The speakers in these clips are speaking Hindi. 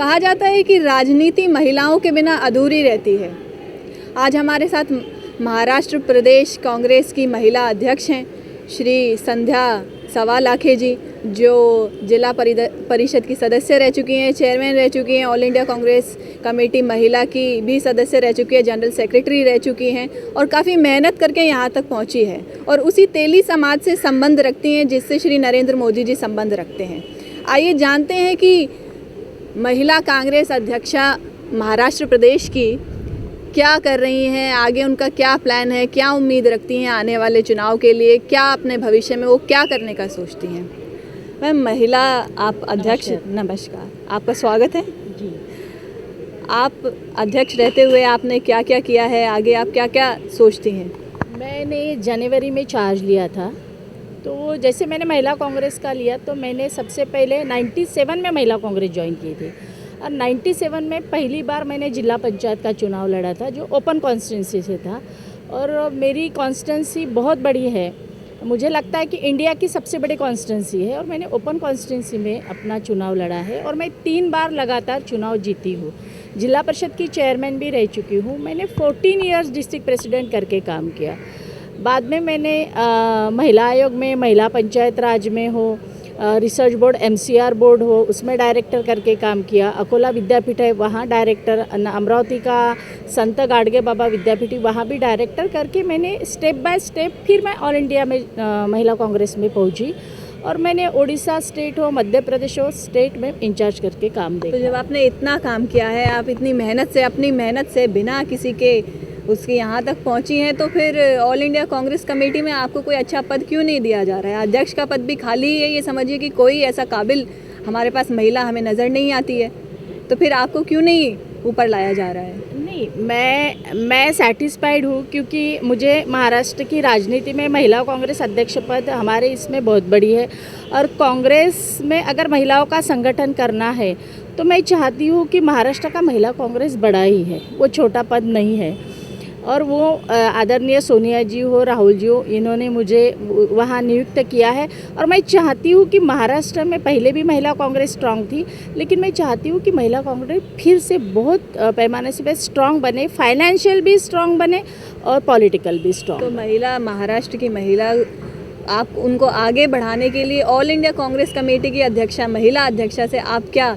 कहा जाता है कि राजनीति महिलाओं के बिना अधूरी रहती है। आज हमारे साथ महाराष्ट्र प्रदेश कांग्रेस की महिला अध्यक्ष हैं श्री संध्या सवालाखे जी, जो जिला परिषद की सदस्य रह चुकी हैं, चेयरमैन रह चुकी हैं, ऑल इंडिया कांग्रेस कमेटी महिला की भी सदस्य रह चुकी है, जनरल सेक्रेटरी रह चुकी हैं और काफ़ी मेहनत करके यहाँ तक पहुँची है और उसी तेली समाज से संबंध रखती हैं जिससे श्री नरेंद्र मोदी जी संबंध रखते हैं। आइए जानते हैं कि महिला कांग्रेस अध्यक्षा महाराष्ट्र प्रदेश की क्या कर रही हैं, आगे उनका क्या प्लान है, क्या उम्मीद रखती हैं आने वाले चुनाव के लिए, क्या अपने भविष्य में वो क्या करने का सोचती हैं। मैम, महिला आप अध्यक्ष, नमस्कार, आपका स्वागत है जी। आप अध्यक्ष रहते हुए आपने क्या क्या किया है, आगे आप क्या क्या सोचती हैं। मैंने जनवरी में चार्ज लिया था, तो जैसे मैंने महिला कांग्रेस का लिया तो मैंने सबसे पहले 97 में महिला कांग्रेस ज्वाइन की थी और 97 में पहली बार मैंने जिला पंचायत का चुनाव लड़ा था जो ओपन कॉन्स्टिट्यूंसी से था और मेरी कॉन्स्टिट्यूंसी बहुत बड़ी है, मुझे लगता है कि इंडिया की सबसे बड़ी कॉन्स्टिट्यूंसी है और मैंने ओपन कॉन्स्टिट्यूंसी में अपना चुनाव लड़ा है और मैं 3 बार लगातार चुनाव जीती हूँ। जिला परिषद की चेयरमैन भी रह चुकी हूँ। मैंने 14 इयर्स डिस्ट्रिक्ट प्रेसिडेंट करके काम किया। बाद में मैंने महिला आयोग में, महिला पंचायत राज में हो, रिसर्च बोर्ड MCR बोर्ड हो उसमें डायरेक्टर करके काम किया। अकोला विद्यापीठ है वहाँ डायरेक्टर, अमरावती का संत गाडगे बाबा विद्यापीठ वहाँ भी डायरेक्टर करके मैंने स्टेप बाय स्टेप फिर मैं ऑल इंडिया में महिला कांग्रेस में पहुँची और मैंने उड़ीसा स्टेट हो, मध्य प्रदेश हो, स्टेट में इंचार्ज करके काम देखा। तो जब आपने इतना काम किया है, आप इतनी मेहनत से, अपनी मेहनत से बिना किसी के उसके यहाँ तक पहुँची हैं, तो फिर ऑल इंडिया कांग्रेस कमेटी में आपको कोई अच्छा पद क्यों नहीं दिया जा रहा है। अध्यक्ष का पद भी खाली है, ये समझिए कि कोई ऐसा काबिल हमारे पास महिला हमें नज़र नहीं आती है, तो फिर आपको क्यों नहीं ऊपर लाया जा रहा है। नहीं, मैं सेटिस्फाइड हूँ क्योंकि मुझे महाराष्ट्र की राजनीति में महिला कांग्रेस अध्यक्ष पद हमारे इसमें बहुत बड़ी है और कांग्रेस में अगर महिलाओं का संगठन करना है तो मैं चाहती हूँ कि महाराष्ट्र का महिला कांग्रेस बड़ा ही है, वो छोटा पद नहीं है। और वो आदरणीय सोनिया जी हो, राहुल जी हो, इन्होंने मुझे वहाँ नियुक्त किया है और मैं चाहती हूँ कि महाराष्ट्र में पहले भी महिला कांग्रेस स्ट्रांग थी, लेकिन मैं चाहती हूँ कि महिला कांग्रेस फिर से बहुत पैमाने से स्ट्रांग बने, फाइनेंशियल भी स्ट्रांग बने और पॉलिटिकल भी स्ट्रांग। तो महिला, महाराष्ट्र की महिला, आप उनको आगे बढ़ाने के लिए ऑल इंडिया कांग्रेस कमेटी की अध्यक्षा, महिला अध्यक्षा से आप क्या,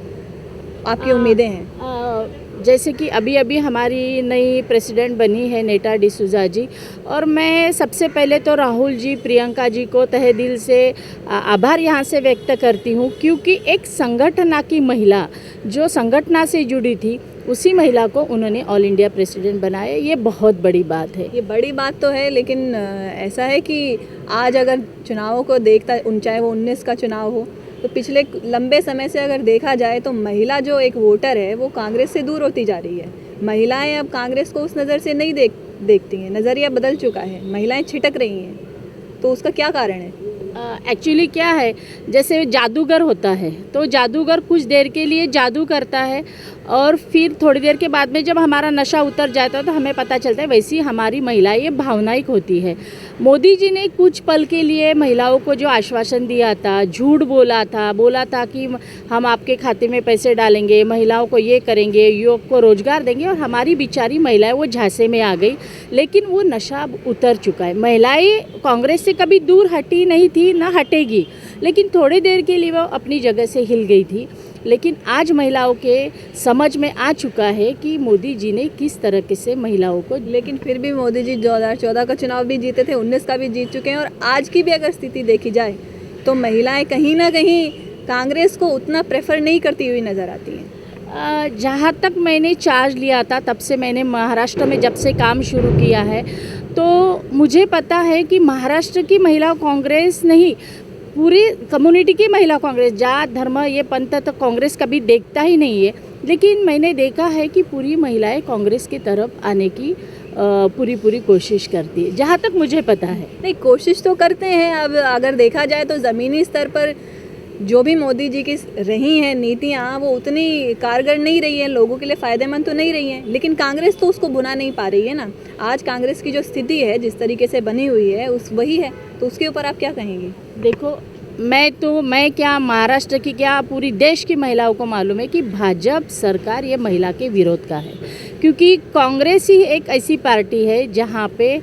आपकी उम्मीदें हैं। जैसे कि अभी हमारी नई प्रेसिडेंट बनी है नेटा डिसूजा जी और मैं सबसे पहले तो राहुल जी, प्रियंका जी को तहे दिल से आभार यहाँ से व्यक्त करती हूँ क्योंकि एक संगठना की महिला जो संगठना से जुड़ी थी उसी महिला को उन्होंने ऑल इंडिया प्रेसिडेंट बनाया। ये बहुत बड़ी बात है। ये बड़ी बात तो है, लेकिन ऐसा है कि आज अगर चुनावों को देखता, चाहे वो 19 का चुनाव हो, तो पिछले लंबे समय से अगर देखा जाए तो महिला जो एक वोटर है वो कांग्रेस से दूर होती जा रही है। महिलाएं अब कांग्रेस को उस नज़र से नहीं देखती हैं, नज़रिया बदल चुका है, महिलाएं छिटक रही हैं, तो उसका क्या कारण है। एक्चुअली क्या है, जैसे जादूगर होता है तो जादूगर कुछ देर के लिए जादू करता है और फिर थोड़ी देर के बाद में जब हमारा नशा उतर जाता है तो हमें पता चलता है, वैसी हमारी महिला ये भावनाइक होती है। मोदी जी ने कुछ पल के लिए महिलाओं को जो आश्वासन दिया था, झूठ बोला था कि हम आपके खाते में पैसे डालेंगे, महिलाओं को ये करेंगे, युवक को रोजगार देंगे और हमारी बेचारी महिलाएं वो झांसे में आ गई, लेकिन वो नशा उतर चुका है। महिलाएं कांग्रेस से कभी दूर हटी नहीं थी, ना हटेगी, लेकिन थोड़ी देर के लिए वो अपनी जगह से हिल गई थी। लेकिन आज महिलाओं के समझ में आ चुका है कि मोदी जी ने किस तरह से महिलाओं को, लेकिन फिर भी मोदी जी 2014 का चुनाव भी जीते थे, 19 का भी जीत चुके हैं और आज की भी अगर स्थिति देखी जाए तो महिलाएं कहीं ना कहीं कांग्रेस को उतना प्रेफर नहीं करती हुई नज़र आती हैं। जहाँ तक मैंने चार्ज लिया था तब से मैंने महाराष्ट्र में जब से काम शुरू किया है तो मुझे पता है कि महाराष्ट्र की महिला कांग्रेस नहीं, पूरी कम्युनिटी की महिला कांग्रेस, जात धर्म ये पंथ तो कांग्रेस कभी देखता ही नहीं है, लेकिन मैंने देखा है कि पूरी महिलाएं कांग्रेस की तरफ आने की पूरी कोशिश करती है, जहाँ तक मुझे पता है। नहीं, कोशिश तो करते हैं। अब अगर देखा जाए तो ज़मीनी स्तर पर जो भी मोदी जी की रही हैं नीतियाँ वो उतनी कारगर नहीं रही हैं, लोगों के लिए फ़ायदेमंद तो नहीं रही हैं, लेकिन कांग्रेस तो उसको भुना नहीं पा रही है ना। आज कांग्रेस की जो स्थिति है जिस तरीके से बनी हुई है उस वही है, तो उसके ऊपर आप क्या कहेंगी? देखो, मैं क्या महाराष्ट्र की क्या पूरी देश की महिलाओं को मालूम है कि भाजपा सरकार ये महिला के विरोध का है, क्योंकि कांग्रेस ही एक ऐसी पार्टी है जहाँ पे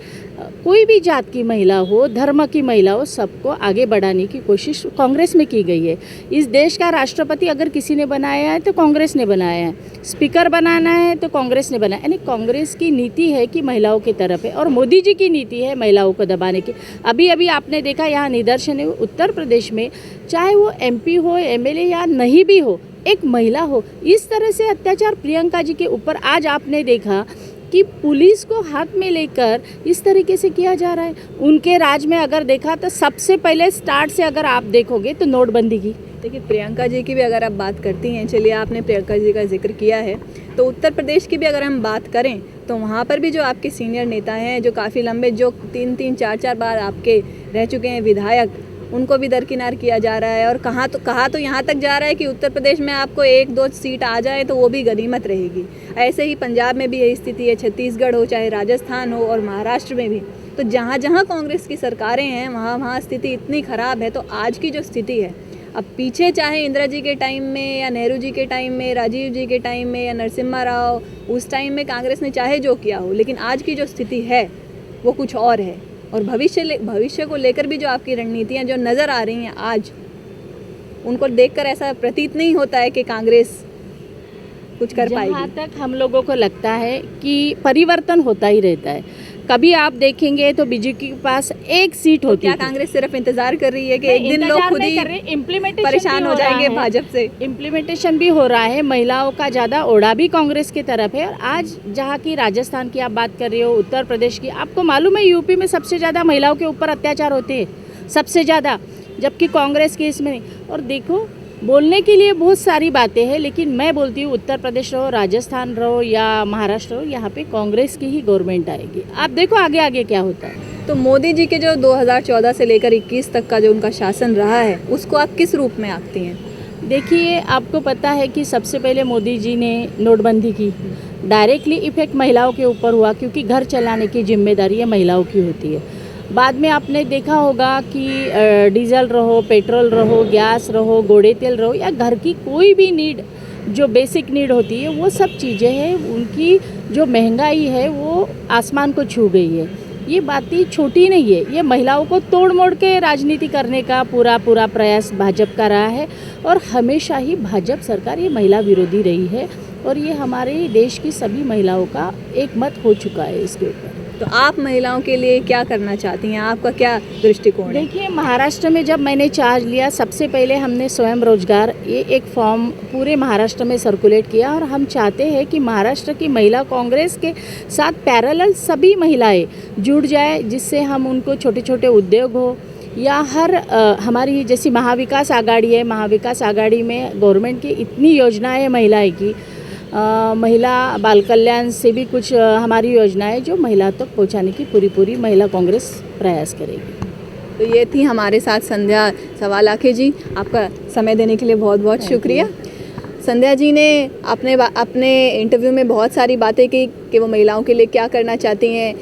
कोई भी जात की महिला हो, धर्म की महिला हो, सबको आगे बढ़ाने की कोशिश कांग्रेस में की गई है। इस देश का राष्ट्रपति अगर किसी ने बनाया है तो कांग्रेस ने बनाया है, स्पीकर बनाना है तो कांग्रेस ने बनाया, यानी कांग्रेस की नीति है कि महिलाओं की तरफ है, और मोदी जी की नीति है महिलाओं को दबाने की। अभी अभी आपने देखा यहाँ निदर्शन है उत्तर प्रदेश में, चाहे वो MP हो, MLA या नहीं भी हो, एक महिला हो, इस तरह से अत्याचार प्रियंका जी के ऊपर आज आपने देखा कि पुलिस को हाथ में लेकर इस तरीके से किया जा रहा है। उनके राज में अगर देखा तो सबसे पहले स्टार्ट से अगर आप देखोगे तो नोटबंदी की। देखिए, प्रियंका जी की भी अगर आप बात करती हैं, चलिए आपने प्रियंका जी का जिक्र किया है, तो उत्तर प्रदेश की भी अगर हम बात करें तो वहाँ पर भी जो आपके सीनियर नेता हैं, जो काफ़ी लंबे, जो 3-3 4-4 बार आपके रह चुके हैं विधायक, उनको भी दरकिनार किया जा रहा है। और कहा तो यहाँ तक जा रहा है कि उत्तर प्रदेश में आपको 1-2 सीट आ जाए तो वो भी गनीमत रहेगी। ऐसे ही पंजाब में भी यही स्थिति है, छत्तीसगढ़ हो, चाहे राजस्थान हो, और महाराष्ट्र में भी। तो जहाँ जहाँ कांग्रेस की सरकारें हैं वहाँ स्थिति इतनी ख़राब है। तो आज की जो स्थिति है, अब पीछे चाहे इंदिरा जी के टाइम में या नेहरू जी के टाइम में, राजीव जी के टाइम में या नरसिम्हा राव, उस टाइम में कांग्रेस ने चाहे जो किया हो, लेकिन आज की जो स्थिति है वो कुछ और है। और भविष्य को लेकर भी जो आपकी रणनीतियाँ जो नज़र आ रही हैं आज, उनको देखकर ऐसा प्रतीत नहीं होता है कि कांग्रेस कुछ कर पाएगी। जहाँ तक हम लोगों को लगता है कि परिवर्तन होता ही रहता है। कभी आप देखेंगे तो बीजेपी के पास एक सीट होती है। क्या कांग्रेस सिर्फ इंतजार कर रही है कि एक दिन लोग खुद ही परेशान हो जाएंगे भाजपा से? इम्प्लीमेंटेशन भी हो रहा है, महिलाओं का ज़्यादा ओढ़ा भी कांग्रेस की तरफ है। और आज जहाँ की राजस्थान की आप बात कर रहे हो, उत्तर प्रदेश की, आपको मालूम है यूपी में सबसे ज़्यादा महिलाओं के ऊपर अत्याचार होते हैं, सबसे ज़्यादा, जबकि कांग्रेस के इसमें नहीं। और देखो, बोलने के लिए बहुत सारी बातें हैं, लेकिन मैं बोलती हूँ उत्तर प्रदेश रहो, राजस्थान रहो या महाराष्ट्र रहो, यहाँ पे कांग्रेस की ही गवर्नमेंट आएगी। आप देखो आगे आगे क्या होता है। तो मोदी जी के जो 2014 से लेकर 21 तक का जो उनका शासन रहा है, उसको आप किस रूप में आंकती हैं? देखिए, आपको पता है कि सबसे पहले मोदी जी ने नोटबंदी की, डायरेक्टली इफेक्ट महिलाओं के ऊपर हुआ, क्योंकि घर चलाने की जिम्मेदारी ये महिलाओं की होती है। बाद में आपने देखा होगा कि डीजल रहो, पेट्रोल रहो, गैस रहो, गोड़े तेल रहो, या घर की कोई भी नीड जो बेसिक नीड होती है, वो सब चीज़ें हैं, उनकी जो महंगाई है वो आसमान को छू गई है। ये बातें छोटी नहीं है, ये महिलाओं को तोड़ मोड़ के राजनीति करने का पूरा प्रयास भाजपा का रहा है। और हमेशा ही भाजपा सरकार ये महिला विरोधी रही है, और ये हमारे देश की सभी महिलाओं का एक मत हो चुका है इसके ऊपर। तो आप महिलाओं के लिए क्या करना चाहती हैं? आपका क्या दृष्टिकोण है? देखिए, महाराष्ट्र में जब मैंने चार्ज लिया, सबसे पहले हमने स्वयं रोजगार ये एक फॉर्म पूरे महाराष्ट्र में सर्कुलेट किया, और हम चाहते हैं कि महाराष्ट्र की महिला कांग्रेस के साथ पैरेलल सभी महिलाएं जुड़ जाए, जिससे हम उनको छोटे छोटे उद्योग हो या हमारी जैसी महाविकास आघाड़ी है, महाविकास आघाड़ी में गवर्नमेंट की इतनी योजनाएं है महिलाएं की, महिला बाल कल्याण से भी कुछ हमारी योजनाएं जो महिला तक पहुंचाने की पूरी महिला कांग्रेस प्रयास करेगी। तो ये थी हमारे साथ संध्या सवालाखे जी। आपका समय देने के लिए बहुत बहुत शुक्रिया। संध्या जी ने अपने इंटरव्यू में बहुत सारी बातें की कि वो महिलाओं के लिए क्या करना चाहती हैं,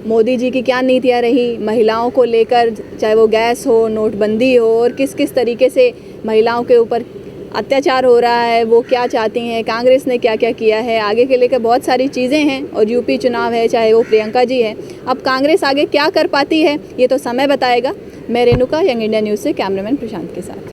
मोदी जी की क्या नीतियाँ रही महिलाओं को लेकर, चाहे वो गैस हो, नोटबंदी हो, और किस किस तरीके से महिलाओं के ऊपर अत्याचार हो रहा है, वो क्या चाहती हैं, कांग्रेस ने क्या क्या किया है, आगे के लेकर बहुत सारी चीज़ें हैं। और यूपी चुनाव है, चाहे वो प्रियंका जी है, अब कांग्रेस आगे क्या कर पाती है ये तो समय बताएगा। मैं रेणुका, यंग इंडिया न्यूज़ से कैमरामैन प्रशांत के साथ।